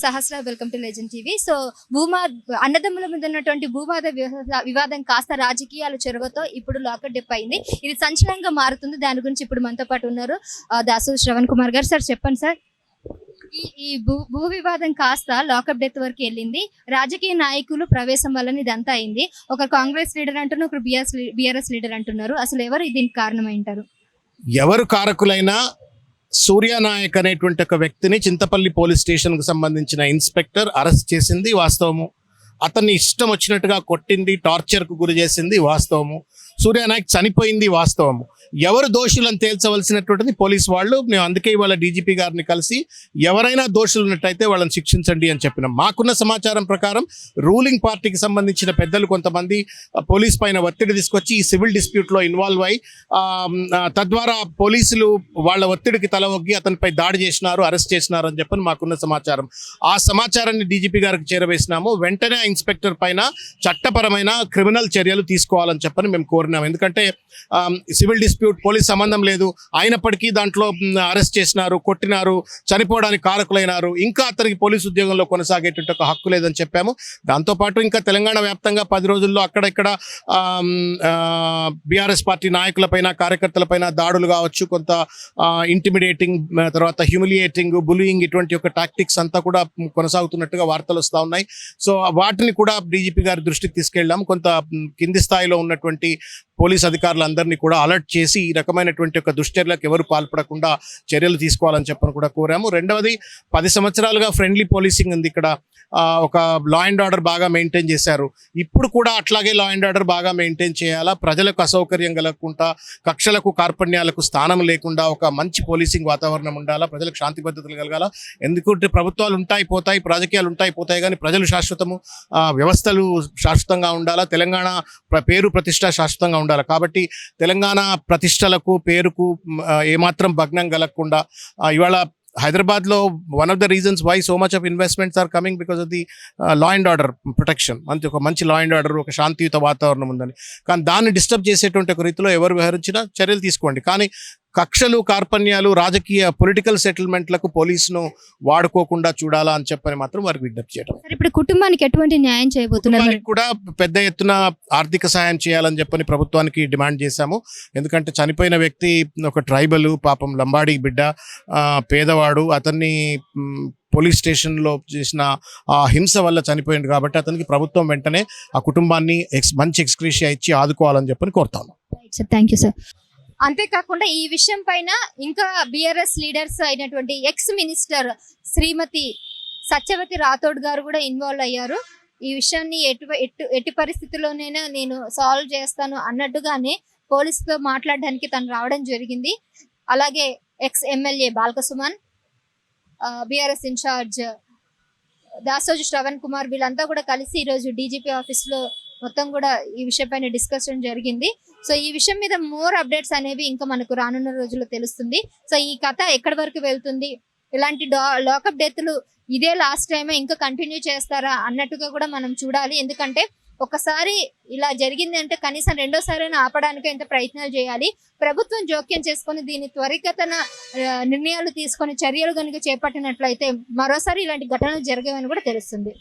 Sahasra welcome to legend TV. So Bhuma అన్నదమ్ముల మీద ఉన్నటువంటి భూమాద వివాదం కాస్త రాజకీయాల చొరవతో ఇప్పుడు లాకప్ డెప్ అయింది. ఇది సంచలనంగా మారుతుంది. దాని గురించి ఇప్పుడు మనతో పాటు ఉన్నారు దాసు శ్రవణ్ కుమార్ గారు. సార్ చెప్పండి సార్, ఈ భూ వివాదం కాస్త లాకప్ డెత్ వరకు వెళ్ళింది. రాజకీయ నాయకులు ప్రవేశం వల్ల ఇదంతా అయింది. ఒక కాంగ్రెస్ లీడర్ అంటున్నారు, ఒకరు బిఆర్ఎస్ లీడర్ అంటున్నారు. అసలు ఎవరు దీనికి కారణమైంటారు? ఎవరు కారకులైనా సూర్యనాయక్ అనేటువంటి ఒక వ్యక్తిని చింతపల్లి పోలీస్ స్టేషన్కు సంబంధించిన ఇన్స్పెక్టర్ అరెస్ట్ చేసింది వాస్తవము. అతన్ని ఇష్టం వచ్చినట్టుగా కొట్టింది, టార్చర్కు గురి చేసింది వాస్తవము. సూర్యనాయక్ చనిపోయింది వాస్తవము. ఎవరు దోషులను తేల్చవలసినటువంటిది పోలీసు వాళ్ళు. మేము అందుకే ఇవాళ డీజీపీ గారిని కలిసి ఎవరైనా దోషులు ఉన్నట్టయితే వాళ్ళని శిక్షించండి అని చెప్పినాం. మాకున్న సమాచారం ప్రకారం రూలింగ్ పార్టీకి సంబంధించిన పెద్దలు కొంతమంది పోలీస్ పైన ఒత్తిడి తీసుకొచ్చి ఈ సివిల్ డిస్ప్యూట్లో ఇన్వాల్వ్ అయి తద్వారా పోలీసులు వాళ్ళ ఒత్తిడికి తల ఒగ్గి అతనిపై దాడి చేసినారు, అరెస్ట్ చేసినారు అని చెప్పని మాకున్న సమాచారం. ఆ సమాచారాన్ని డీజీపీ గారికి చేరవేసినాము. వెంటనే ఇన్స్పెక్టర్ పైన చట్టపరమైన క్రిమినల్ చర్యలు తీసుకోవాలని చెప్పని మేము కోరినాం. ఎందుకంటే సివిల్ డిస్ప్యూట్ పోలీస్ సంబంధం లేదు, అయినప్పటికీ దాంట్లో అరెస్ట్ చేసినారు, కొట్టినారు, చనిపోవడానికి కారకులైనారు. ఇంకా అతనికి పోలీసు ఉద్యోగంలో కొనసాగేటువంటి ఒక హక్కు లేదని చెప్పాము. దాంతోపాటు ఇంకా తెలంగాణ వ్యాప్తంగా 10 రోజుల్లో అక్కడెక్కడ బీఆర్ఎస్ పార్టీ నాయకులపైన, కార్యకర్తలపైన దాడులు కావచ్చు, కొంత ఇంటిమిడేటింగ్, తర్వాత హ్యూమిలియేటింగ్, బులియింగ్, ఇటువంటి ఒక టాక్టిక్స్ అంతా కూడా కొనసాగుతున్నట్టుగా వార్తలు వస్తూ ఉన్నాయి. సో వాటిని కూడా డీజీపీ గారి దృష్టికి తీసుకెళ్ళాము. కొంత కింది స్థాయిలో ఉన్నటువంటి పోలీస్ అధికారులందరినీ కూడా అలర్ట్ చేసి ఈ రకమైనటువంటి ఒక దుశ్చర్యలకు ఎవరు పాల్పడకుండా చర్యలు తీసుకోవాలని చెప్పని కూడా కోరాము. రెండవది, 10 సంవత్సరాలుగా ఫ్రెండ్లీ పోలీసింగ్ ఉంది ఇక్కడ. ఒక లా అండ్ ఆర్డర్ బాగా మెయింటైన్ చేశారు. ఇప్పుడు కూడా అట్లాగే లా అండ్ ఆర్డర్ బాగా మెయింటైన్ చేయాలా, ప్రజలకు అసౌకర్యం కలగకుండా, కక్షలకు కార్పణ్యాలకు స్థానం లేకుండా ఒక మంచి పోలీసింగ్ వాతావరణం ఉండాలా, ప్రజలకు శాంతి భద్రతలు కలగాల. ఎందుకంటే ప్రభుత్వాలు ఉంటాయి పోతాయి, రాజకీయాలు ఉంటాయి పోతాయి, కానీ ప్రజలు శాశ్వతము, వ్యవస్థలు శాశ్వతంగా ఉండాలా, తెలంగాణ పేరు ప్రతిష్ట శాశ్వతంగా ఉండాలి. కాబట్టి తెలంగాణ ప్రతిష్టలకు, పేరుకు ఏమాత్రం భగ్నం కలగకుండా ఇవాళ హైదరాబాద్లో one of the reasons why so much of investments are coming because of the law and order protection. ఒక మంచి లా అండ్ ఆర్డర్, ఒక శాంతియుత వాతావరణం ఉందని. కానీ దాన్ని డిస్టర్బ్ చేసేటువంటి ఒక రీతిలో ఎవరు వ్యవహరించినా చర్యలు తీసుకోండి. కానీ కక్షలు, కార్పణ్యాలు, రాజకీయ పొలిటికల్ సెటిల్మెంట్లకు పోలీసును వాడుకోకుండా చూడాలా అని చెప్పని మాత్రం వారికి విజ్ఞప్తి చేయడం. ఇప్పుడు కుటుంబానికి ఎటువంటి న్యాయం చేయబోతున్నారు? కూడా పెద్ద ఎత్తున ఆర్థిక సాయం చేయాలని చెప్పని ప్రభుత్వానికి డిమాండ్ చేశాము. ఎందుకంటే చనిపోయిన వ్యక్తి ఒక ట్రైబల్, పాపం లంబాడీ బిడ్డ, పేదవాడు. అతన్ని పోలీస్ స్టేషన్లో చేసిన ఆ హింస వల్ల చనిపోయింది. కాబట్టి అతనికి ప్రభుత్వం వెంటనే ఆ కుటుంబాన్ని మంచి ఎక్స్గ్రేషియా ఇచ్చి ఆదుకోవాలని చెప్పని కోరుతాము. Thank you sir. అంతేకాకుండా ఈ విషయం పైన ఇంకా బిఆర్ఎస్ లీడర్స్ అయినటువంటి ఎక్స్ మినిస్టర్ శ్రీమతి సత్యవతి రాథోడ్ గారు కూడా ఇన్వాల్వ్ అయ్యారు. ఈ విషయాన్ని ఎట్టి పరిస్థితుల్లోనైనా నేను సాల్వ్ చేస్తాను అన్నట్టుగానే పోలీసుతో మాట్లాడడానికి తను రావడం జరిగింది. అలాగే ex MLA Balka Suman, BRS in-charge Dasoju Sravan Kumar, వీళ్ళంతా కూడా కలిసి ఈరోజు డీజీపీ ఆఫీస్లో మొత్తం కూడా ఈ విషయం పైన డిస్కషన్ జరిగింది. సో ఈ విషయం మీద మోర్ అప్డేట్స్ అనేవి ఇంకా మనకు రానున్న రోజుల్లో తెలుస్తుంది. సో ఈ కథ ఎక్కడి వరకు వెళ్తుంది, ఇలాంటి లాకప్ డెత్లు ఇదే లాస్ట్ టైమే ఇంకా కంటిన్యూ చేస్తారా అన్నట్టుగా కూడా మనం చూడాలి. ఎందుకంటే ఒకసారి ఇలా జరిగింది అంటే కనీసం రెండోసారైనా ఆపడానికి ఎంత ప్రయత్నాలు చేయాలి. ప్రభుత్వం జోక్యం చేసుకొని దీని త్వరితగతిన నిర్ణయాలు తీసుకొని చర్యలు కనుక చేపట్టినట్లయితే మరోసారి ఇలాంటి ఘటనలు జరగవని కూడా తెలుస్తుంది.